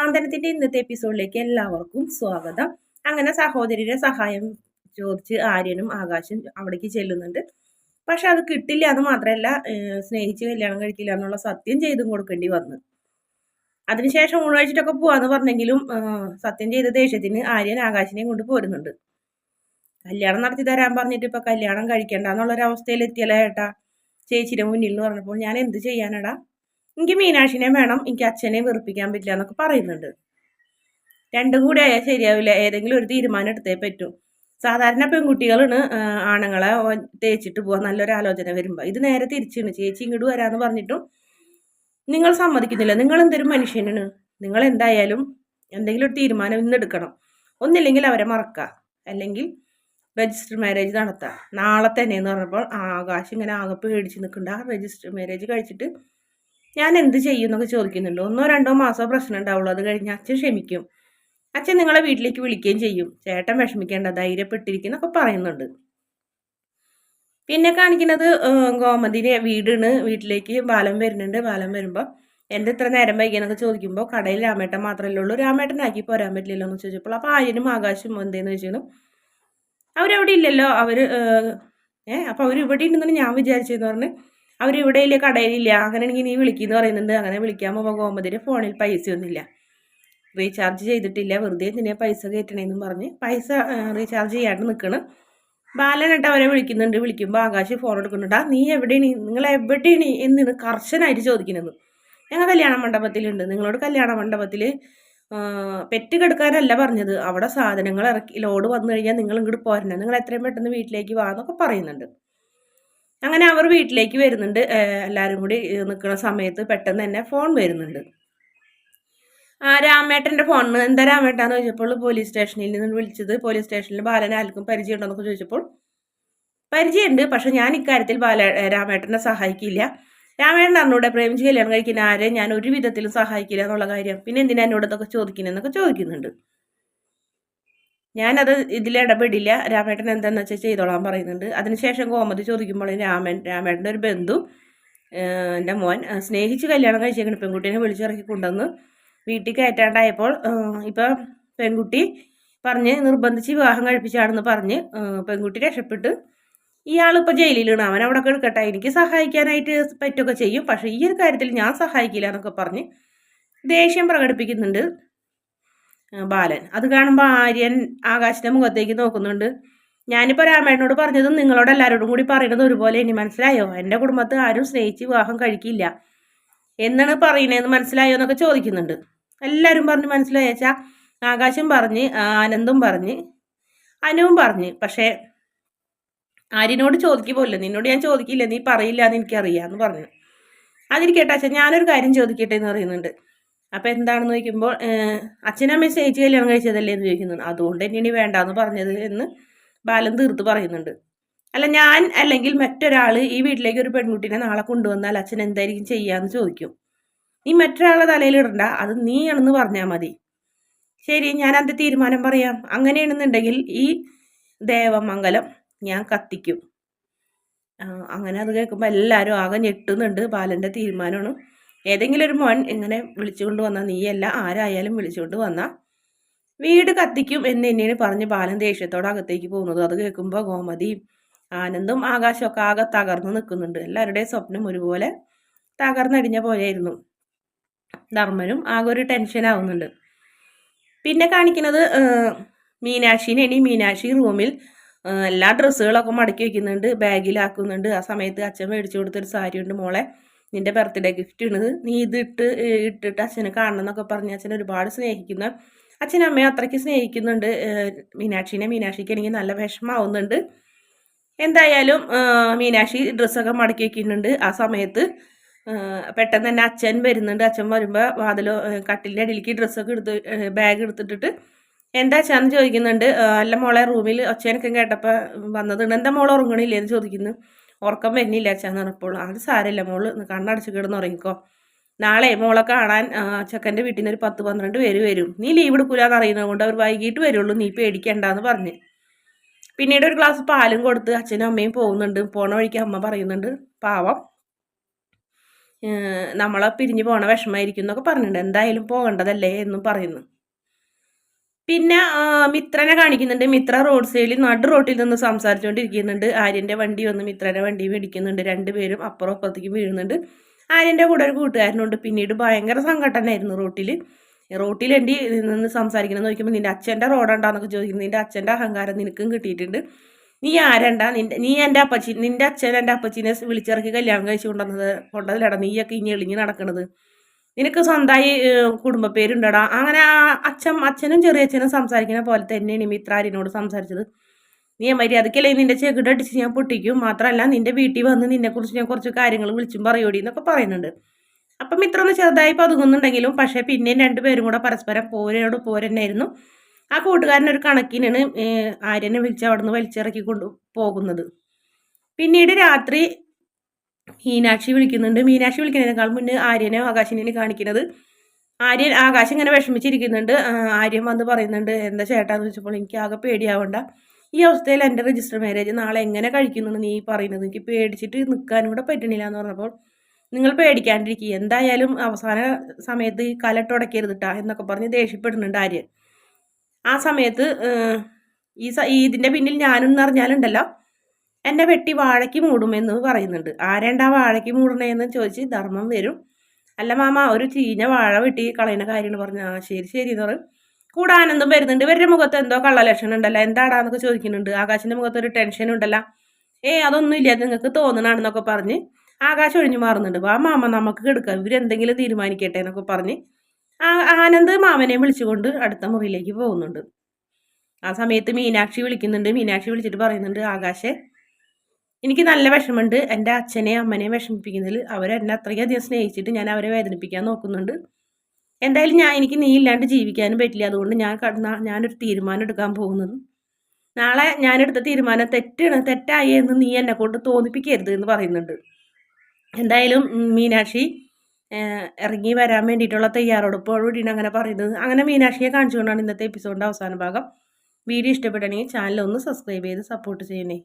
സാന്ത്വനത്തിന്റെ ഇന്നത്തെ എപ്പിസോഡിലേക്ക് എല്ലാവർക്കും സ്വാഗതം. അങ്ങനെ സഹോദരിയുടെ സഹായം ചോദിച്ച് ആര്യനും ആകാശും അവിടേക്ക് ചെല്ലുന്നുണ്ട്. പക്ഷെ അത് കിട്ടില്ല എന്ന് മാത്രമല്ല, സ്നേഹിച്ച് കല്യാണം കഴിക്കില്ല എന്നുള്ള സത്യം ചെയ്തും കൊടുക്കേണ്ടി വന്നു. അതിനുശേഷം ഊണ് കഴിച്ചിട്ടൊക്കെ പോവാന്ന് പറഞ്ഞെങ്കിലും സത്യം ചെയ്ത ദേഷ്യത്തിന് ആര്യൻ ആകാശിനെയും കൊണ്ട് പോരുന്നുണ്ട്. കല്യാണം നടത്തി തരാൻ പറഞ്ഞിട്ട് ഇപ്പൊ കല്യാണം കഴിക്കണ്ട എന്നുള്ളൊരവസ്ഥയിൽ എത്തിയല്ല ഏട്ടാ ചേച്ചിയുടെ മുന്നിൽ എന്ന് പറഞ്ഞപ്പോൾ ഞാൻ എന്ത് ചെയ്യാനടാ, എനിക്ക് മീനാക്ഷിനെ വേണം, എനിക്ക് അച്ഛനെ വെറുപ്പിക്കാൻ പറ്റില്ല എന്നൊക്കെ പറയുന്നുണ്ട്. രണ്ടും കൂടി ആയാൽ ശരിയാവില്ല, ഏതെങ്കിലും ഒരു തീരുമാനം എടുത്തേ പറ്റൂ. സാധാരണ പെൺകുട്ടികളാണ് ആണുങ്ങളെ തേച്ചിട്ട് പോവാൻ നല്ലൊരു ആലോചന വരുമ്പോൾ. ഇത് നേരെ തിരിച്ചാണ്. ചേച്ചി ഇങ്ങോട്ട് വരാന്ന് പറഞ്ഞിട്ടും നിങ്ങൾ സമ്മതിക്കുന്നില്ല. നിങ്ങൾ എന്തൊരു മനുഷ്യനാണ്. നിങ്ങൾ എന്തായാലും എന്തെങ്കിലും ഒരു തീരുമാനം ഇന്ന് എടുക്കണം. ഒന്നില്ലെങ്കിൽ അവരെ മറക്കുക, അല്ലെങ്കിൽ രജിസ്റ്റർ മാരേജ് നടത്താം നാളെ തന്നെ എന്ന് പറഞ്ഞപ്പോൾ ആകാശ് ഇങ്ങനെ ആകെ പേടിച്ച് നിൽക്കുന്നുണ്ട്. ആ രജിസ്റ്റർ മാരേജ് കഴിച്ചിട്ട് ഞാൻ എന്ത് ചെയ്യും എന്നൊക്കെ ചോദിക്കുന്നുണ്ട്. 1-2 മാസം പ്രശ്നം ഉണ്ടാവുള്ളൂ, അത് കഴിഞ്ഞ് അച്ഛൻ ക്ഷമിക്കും, അച്ഛൻ നിങ്ങളെ വീട്ടിലേക്ക് വിളിക്കുകയും ചെയ്യും, ചേട്ടൻ വിഷമിക്കേണ്ട, ധൈര്യപ്പെട്ടിരിക്കുന്നൊക്കെ പറയുന്നുണ്ട്. പിന്നെ കാണിക്കുന്നത് ഗോമതിന്റെ വീടാണ്. വീട്ടിലേക്ക് ബാലൻ വരുന്നുണ്ട്. ബാലൻ വരുമ്പോൾ എൻ്റെ ഇത്ര നേരം വൈകിയെന്നൊക്കെ ചോദിക്കുമ്പോൾ കടയിൽ രാമേട്ടൻ മാത്രമല്ലേ ഉള്ളൂ, രാമേട്ടനാക്കി പോരാൻ പറ്റില്ലല്ലോ എന്ന് ചോദിച്ചപ്പോൾ അപ്പോൾ ആര്യനും ആകാശും എന്തേന്ന് ചോദിച്ചു. അവരവിടെ ഇല്ലല്ലോ, അപ്പോൾ അവരിവിടെ ഉണ്ടെന്നാണ് ഞാൻ വിചാരിച്ചതെന്ന് പറഞ്ഞ് അവരിവിടെ ഇല്ല, കടയിലില്ല, അങ്ങനെയാണെങ്കിൽ നീ വിളിക്കുന്നു പറയുന്നുണ്ട്. അങ്ങനെ വിളിക്കാൻ പോകുമ്പോൾ ഗോമതിയുടെ ഫോണിൽ പൈസയൊന്നുമില്ല, റീചാർജ് ചെയ്തിട്ടില്ല, വെറുതെ എന്തിനാ പൈസ കയറ്റണേന്നും പറഞ്ഞ് പൈസ റീചാർജ് ചെയ്യാണ്ട് നിൽക്കണം. ബാലനായിട്ട് അവരെ വിളിക്കുന്നുണ്ട്. വിളിക്കുമ്പോൾ ആകാശ് ഫോൺ എടുക്കുന്നുണ്ട്. നീ എവിടെയാണ്, നിങ്ങൾ എവിടെയാണ് എന്നാണ് കർശനായിട്ട് ചോദിക്കുന്നത്. ഞങ്ങൾ കല്യാണ മണ്ഡപത്തിലുണ്ട്, നിങ്ങളോട് കല്യാണ മണ്ഡപത്തിൽ പെറ്റ് കെടുക്കാനല്ല പറഞ്ഞത്, അവിടെ സാധനങ്ങൾ ഇറക്കി ലോഡ് വന്നു കഴിഞ്ഞാൽ നിങ്ങൾ ഇങ്ങോട്ട് പോരണം, നിങ്ങൾ എത്രയും പെട്ടെന്ന് വീട്ടിലേക്ക് വാ എന്നൊക്കെ പറയുന്നുണ്ട്. അങ്ങനെ അവർ വീട്ടിലേക്ക് വരുന്നുണ്ട്. എല്ലാവരും കൂടി നിൽക്കുന്ന സമയത്ത് പെട്ടെന്ന് തന്നെ ഫോൺ വരുന്നുണ്ട്. രാമേട്ടൻ്റെ ഫോണിന് എന്താ രാമേട്ടാന്ന് ചോദിച്ചപ്പോൾ പോലീസ് സ്റ്റേഷനിൽ നിന്ന് വിളിച്ചത്, പോലീസ് സ്റ്റേഷനിൽ ബാലൻ ആർക്കും പരിചയം ഉണ്ടോ ചോദിച്ചപ്പോൾ പരിചയമുണ്ട്, പക്ഷെ ഞാൻ ഇക്കാര്യത്തിൽ രാമേട്ടനെ സഹായിക്കില്ല. രാമേട്ടൻ അറിഞ്ഞൂടെ പ്രേമിച്ച് കല്യാണം കഴിക്കുന്ന ആരെ ഞാൻ ഒരു വിധത്തിലും സഹായിക്കില്ല എന്നുള്ള കാര്യം, പിന്നെ എന്തിനാ എന്നോട് ഇതൊക്കെ ചോദിക്കുന്നതെന്നൊക്കെ ചോദിക്കുന്നുണ്ട്. ഞാനത് ഇതിലിടപെടില്ല, രാമേട്ടൻ എന്താണെന്ന് വെച്ചാൽ ചെയ്തോളാൻ പറയുന്നുണ്ട്. അതിനുശേഷം ഗോമതി ചോദിക്കുമ്പോൾ രാമേട്ടൻ്റെ ഒരു ബന്ധു എൻ്റെ മോൻ സ്നേഹിച്ച് കല്യാണം കഴിച്ചേക്കണം, പെൺകുട്ടീനെ വിളിച്ചിറക്കി കൊണ്ടുവന്ന് വീട്ടിൽ കയറ്റാണ്ടായപ്പോൾ ഇപ്പം പെൺകുട്ടി പറഞ്ഞ് നിർബന്ധിച്ച് വിവാഹം കഴിപ്പിച്ചാണെന്ന് പറഞ്ഞ് പെൺകുട്ടി രക്ഷപ്പെട്ട് ഇയാളിപ്പോൾ ജയിലിലാണ്. അവൻ അവിടെ എടുക്കട്ടെ, എനിക്ക് സഹായിക്കാനായിട്ട് പറ്റുകയൊക്കെ ചെയ്യും, പക്ഷേ ഈ ഒരു കാര്യത്തിൽ ഞാൻ സഹായിക്കില്ല എന്നൊക്കെ പറഞ്ഞ് ദേഷ്യം പ്രകടിപ്പിക്കുന്നുണ്ട് ബാലൻ. അത് കാണുമ്പോൾ ആര്യൻ ആകാശിൻ്റെ മുഖത്തേക്ക് നോക്കുന്നുണ്ട്. ഞാനിപ്പോൾ രാമേട്ടനോട് പറഞ്ഞതും നിങ്ങളോട് എല്ലാവരോടും കൂടി പറയുന്നത് ഒരുപോലെ ഇനി മനസ്സിലായോ? എൻ്റെ കുടുംബത്തിൽ ആരും സ്നേഹിച്ച് വിവാഹം കഴിക്കില്ല എന്നാണ് പറയുന്നതെന്ന് മനസ്സിലായോ എന്നൊക്കെ ചോദിക്കുന്നുണ്ട്. എല്ലാവരും പറഞ്ഞ് മനസ്സിലായച്ചാൽ ആകാശം പറഞ്ഞ്, ആനന്ദും പറഞ്ഞ്, അനുവും പറഞ്ഞ്. പക്ഷേ ആര്യനോട് ചോദിക്കുമ്പോല്ല, നിന്നോട് ഞാൻ ചോദിക്കില്ല, നീ പറയില്ല എന്ന് എനിക്കറിയാമെന്ന് പറഞ്ഞു. അതിരിക്കട്ടെ അച്ഛൻ, ഞാനൊരു കാര്യം ചോദിക്കട്ടെ എന്ന് പറയുന്നുണ്ട്. അപ്പം എന്താണെന്ന് ചോദിക്കുമ്പോൾ അച്ഛനമ്മയെ സ്നേഹിച്ച് കല്യാണം കഴിച്ചതല്ലേ എന്ന് ചോദിക്കുന്നുണ്ട്. അതുകൊണ്ട് തന്നെയാണ് വേണ്ടാന്ന് പറഞ്ഞത് എന്ന് ബാലൻ തീർത്ത് പറയുന്നുണ്ട്. അല്ല, ഞാൻ അല്ലെങ്കിൽ മറ്റൊരാൾ ഈ വീട്ടിലേക്ക് ഒരു പെൺകുട്ടീനെ നാളെ കൊണ്ടുവന്നാൽ അച്ഛൻ എന്തായിരിക്കും ചെയ്യാന്ന് ചോദിക്കും. നീ മറ്റൊരാളെ തലയിലിടണ്ട, അത് നീയാണെന്ന് പറഞ്ഞാൽ മതി. ശരി, ഞാൻ അതിൻ്റെ തീരുമാനം പറയാം. അങ്ങനെയാണെന്നുണ്ടെങ്കിൽ ഈ ദേവമംഗലം ഞാൻ കത്തിക്കും. അങ്ങനെ അത് കേൾക്കുമ്പോൾ എല്ലാവരും ആകെ ഞെട്ടുന്നുണ്ട്. ബാലൻ്റെ തീരുമാനമാണ്. ഏതെങ്കിലും ഒരു മോൻ ഇങ്ങനെ വിളിച്ചുകൊണ്ട് വന്നാൽ, നീയല്ല ആരായാലും വിളിച്ചുകൊണ്ട് വന്നാൽ വീട് കത്തിക്കും എന്ന് തന്നെയാണ് പറഞ്ഞ് ബാലൻ ദേഷ്യത്തോടെ അകത്തേക്ക് പോകുന്നത്. അത് കേൾക്കുമ്പോൾ ഗോമതിയും ആനന്ദും ആകാശമൊക്കെ ആകെ തകർന്ന് നിൽക്കുന്നുണ്ട്. എല്ലാവരുടെയും സ്വപ്നം ഒരുപോലെ തകർന്നടിഞ്ഞ പോലെയായിരുന്നു. ധർമ്മനും ആകെ ഒരു ടെൻഷൻ ആവുന്നുണ്ട്. പിന്നെ കാണിക്കുന്നത് മീനാക്ഷിനെയാണ്. മീനാക്ഷി റൂമിൽ എല്ലാ ഡ്രസ്സുകളൊക്കെ മടക്കി വയ്ക്കുന്നുണ്ട്, ബാഗിലാക്കുന്നുണ്ട്. ആ സമയത്ത് അച്ഛൻ മേടിച്ചു കൊടുത്തൊരു സാരി ഉണ്ട്, മോളെ നിന്റെ ബർത്ത്ഡേ ഗിഫ്റ്റ് ഉള്ളത്, നീ ഇത് ഇട്ടിട്ട് അച്ഛനെ കാണണം എന്നൊക്കെ പറഞ്ഞ് അച്ഛൻ ഒരുപാട് സ്നേഹിക്കുന്ന, അച്ഛനും അമ്മയെ അത്രയ്ക്ക് സ്നേഹിക്കുന്നുണ്ട് മീനാക്ഷിനെ. മീനാക്ഷിക്ക് എനിക്ക് നല്ല വിഷമാവുന്നുണ്ട്. എന്തായാലും മീനാക്ഷി ഡ്രസ്സൊക്കെ മടക്കി വയ്ക്കുന്നുണ്ട്. ആ സമയത്ത് പെട്ടെന്ന് തന്നെ അച്ഛൻ വരുന്നുണ്ട്. അച്ഛൻ വരുമ്പോൾ വാതിലോ കട്ടിലിൻ്റെ അടിയിലേക്ക് ഡ്രസ്സൊക്കെ ബാഗ് എടുത്തിട്ടിട്ട് എന്താ അച്ഛാന്ന് ചോദിക്കുന്നുണ്ട്. അല്ല മോളെ, റൂമിൽ ഒച്ചയൊക്കെ കേട്ടപ്പോൾ വന്നതുണ്ട്, എന്താ മോൾ ഉറങ്ങണില്ലേ എന്ന് ചോദിക്കുന്നു. ഉറക്കം വരുന്നില്ല അച്ഛാന്ന് പറഞ്ഞപ്പോൾ, അത് സാരമില്ല മോള് കണ്ണടച്ച് കിടന്ന് ഉറങ്ങിക്കോ, നാളെ മോളെ കാണാൻ ചെക്കൻ്റെ വീട്ടിൽ നിന്ന് ഒരു 10-12 പേര് വരും, നീ ലീവ് എടുക്കൂലെന്ന് അറിയുന്നത് കൊണ്ട് അവർ വൈകിട്ട് വരുള്ളൂ, നീ പേടിക്കണ്ടെന്ന് പറഞ്ഞ് പിന്നീട് ഒരു ഗ്ലാസ് പാലും കൊടുത്ത് അച്ഛനും അമ്മയും പോകുന്നുണ്ട്. പോണ വഴിക്ക് അമ്മ പറയുന്നുണ്ട്, പാവം നമ്മളെ പിരിഞ്ഞു പോണ വിഷമമായിരിക്കും എന്നൊക്കെ പറഞ്ഞിട്ടുണ്ട്. എന്തായാലും പോകേണ്ടതല്ലേ എന്നും പറയുന്നു. പിന്നെ മിത്രനെ കാണിക്കുന്നുണ്ട്. മിത്ര റോഡ് സൈഡിൽ നടു റോട്ടിൽ നിന്ന് സംസാരിച്ചുകൊണ്ടിരിക്കുന്നുണ്ട്. ആര്യൻ്റെ വണ്ടി വന്ന് മിത്രയുടെ വണ്ടി മേടിക്കുന്നുണ്ട്. രണ്ടുപേരും അപ്പുറം അപ്പുറത്തേക്ക് വീഴുന്നുണ്ട്. ആര്യൻ്റെ കൂടെ ഒരു കൂട്ടുകാരനുണ്ട്. പിന്നീട് ഭയങ്കര സംഘട്ടനായിരുന്നു റോട്ടിൽ എൻ്റെ നിന്ന് സംസാരിക്കണം നോക്കുമ്പോൾ നിൻ്റെ അച്ഛൻ്റെ റോഡുണ്ടാന്നൊക്കെ ചോദിക്കുന്നു. നിൻ്റെ അച്ഛൻ്റെ അഹങ്കാരം നിനക്കും കിട്ടിയിട്ടുണ്ട്. നീ ആരണ്ടാ? നീ എൻ്റെ നിൻ്റെ അച്ഛൻ എൻ്റെ അപ്പച്ചിനെ വിളിച്ചിറക്കി കല്യാണം കഴിച്ചു കൊണ്ടതിലടാ നീയൊക്കെ ഇനി എളിഞ്ഞ് നടക്കണത്. നിനക്ക് സ്വന്തമായി കുടുംബ പേരുണ്ടടാ. അങ്ങനെ അച്ഛനും ചെറിയച്ഛനും സംസാരിക്കുന്ന പോലെ തന്നെയാണ് മിത്രാരിനോട് സംസാരിച്ചത്. നീ മര്യാദക്കല്ലേ നിന്റെ ചെകിടടിച്ച് ഞാൻ പൊട്ടിക്കും. മാത്രമല്ല നിന്റെ വീട്ടിൽ വന്ന് നിന്നെക്കുറിച്ച് ഞാൻ കുറച്ച് കാര്യങ്ങൾ വിളിച്ചും പറയോടി എന്നൊക്കെ പറയുന്നുണ്ട്. അപ്പം മിത്ര ഒന്ന് ചെറുതായി പതുങ്ങുന്നുണ്ടെങ്കിലും പക്ഷേ പിന്നെയും രണ്ടുപേരും കൂടെ പരസ്പരം പോരന്നായിരുന്നു. ആ കൂട്ടുകാരനൊരു കണക്കിനാണ് ആര്യനെ വിളിച്ച് അവിടെ നിന്ന് വലിച്ചിറക്കി കൊണ്ട് പോകുന്നത്. പിന്നീട് രാത്രി മീനാക്ഷി വിളിക്കുന്നുണ്ട്. മീനാക്ഷി വിളിക്കുന്നതിനേക്കാൾ മുന്നേ ആര്യനെ ആകാശിനെ കാണിക്കുന്നത്. ആകാശം ഇങ്ങനെ വിഷമിച്ചിരിക്കുന്നുണ്ട്. ആര്യൻ വന്ന് പറയുന്നുണ്ട് എന്താ ചേട്ടാന്ന് വെച്ചപ്പോൾ എനിക്ക് ആകെ പേടിയാവണ്ട. ഈ അവസ്ഥയിൽ എൻ്റെ രജിസ്റ്റർ മാരേജ് നാളെ എങ്ങനെ കഴിക്കുന്നുണ്ട് നീ പറയുന്നത്? എനിക്ക് പേടിച്ചിട്ട് നിൽക്കാനും കൂടെ പറ്റണില്ല എന്ന് പറഞ്ഞപ്പോൾ നിങ്ങൾ പേടിക്കാണ്ടിരിക്കുക, എന്തായാലും അവസാന സമയത്ത് കലട്ടുടക്കരുതിട്ടാ എന്നൊക്കെ പറഞ്ഞ് ദേഷ്യപ്പെടുന്നുണ്ട് ആര്യൻ. ആ സമയത്ത് ഇതിൻ്റെ പിന്നിൽ ഞാനെന്ന് അറിഞ്ഞാലുണ്ടല്ലോ എന്നെ വെട്ടി വാഴയ്ക്ക് മൂടുമെന്ന് പറയുന്നുണ്ട്. ആരേണ്ടാ വാഴയ്ക്ക് മൂടണേന്ന് ചോദിച്ച് ധർമ്മം വരും. അല്ല മാമ ഒരു ചീഞ്ഞ വാഴ വെട്ടി കളയുന്ന കാര്യമാണ് പറഞ്ഞു. ശരി എന്ന് പറയും. കൂടെ ആനന്ദം വരുന്നുണ്ട്. ഇവരുടെ മുഖത്ത് എന്തോ കള്ളലക്ഷണം ഉണ്ടല്ലോ, എന്താടാന്നൊക്കെ ചോദിക്കുന്നുണ്ട്. ആകാശിൻ്റെ മുഖത്ത് ഒരു ടെൻഷൻ ഉണ്ടല്ലോ. അതൊന്നും ഇല്ല, നിങ്ങൾക്ക് തോന്നണാണെന്നൊക്കെ പറഞ്ഞ് ആകാശം ഒഴിഞ്ഞു മാറുന്നുണ്ട്. വാ മാമ നമുക്ക് കിടക്കാം, ഇവരെന്തെങ്കിലും തീരുമാനിക്കട്ടെ എന്നൊക്കെ പറഞ്ഞ് ആനന്ദ് മാമനെ വിളിച്ചുകൊണ്ട് അടുത്ത മുറിയിലേക്ക് പോകുന്നുണ്ട്. ആ സമയത്ത് മീനാക്ഷി വിളിക്കുന്നുണ്ട്. മീനാക്ഷി വിളിച്ചിട്ട് പറയുന്നുണ്ട് ആകാശെ എനിക്ക് നല്ല വിഷമമുണ്ട്. എൻ്റെ അച്ഛനെയും അമ്മനെയും വിഷമിപ്പിക്കുന്നതിൽ അവരെന്നെ അത്രയ്ക്കധികം സ്നേഹിച്ചിട്ട് ഞാൻ അവരെ വേദനിപ്പിക്കാൻ നോക്കുന്നുണ്ട്. എന്തായാലും എനിക്ക് നീ ഇല്ലാണ്ട് ജീവിക്കാനും പറ്റില്ല. അതുകൊണ്ട് ഞാനൊരു തീരുമാനം എടുക്കാൻ പോകുന്നത്. നാളെ ഞാനെടുത്ത തീരുമാനം തെറ്റായി എന്ന് നീ എന്നെ കൊണ്ട് തോന്നിപ്പിക്കരുത് എന്ന് പറയുന്നുണ്ട്. എന്തായാലും മീനാക്ഷി ഇറങ്ങി വരാൻ വേണ്ടിയിട്ടുള്ള തയ്യാറെടുപ്പോടുകൂടിയാണ് അങ്ങനെ പറയുന്നത്. അങ്ങനെ മീനാക്ഷിയെ കാണിച്ചുകൊണ്ടാണ് ഇന്നത്തെ എപ്പിസോഡിൻ്റെ അവസാന ഭാഗം. വീഡിയോ ഇഷ്ടപ്പെടണമെങ്കിൽ ചാനൽ ഒന്ന് സബ്സ്ക്രൈബ് ചെയ്ത് സപ്പോർട്ട് ചെയ്യണേ.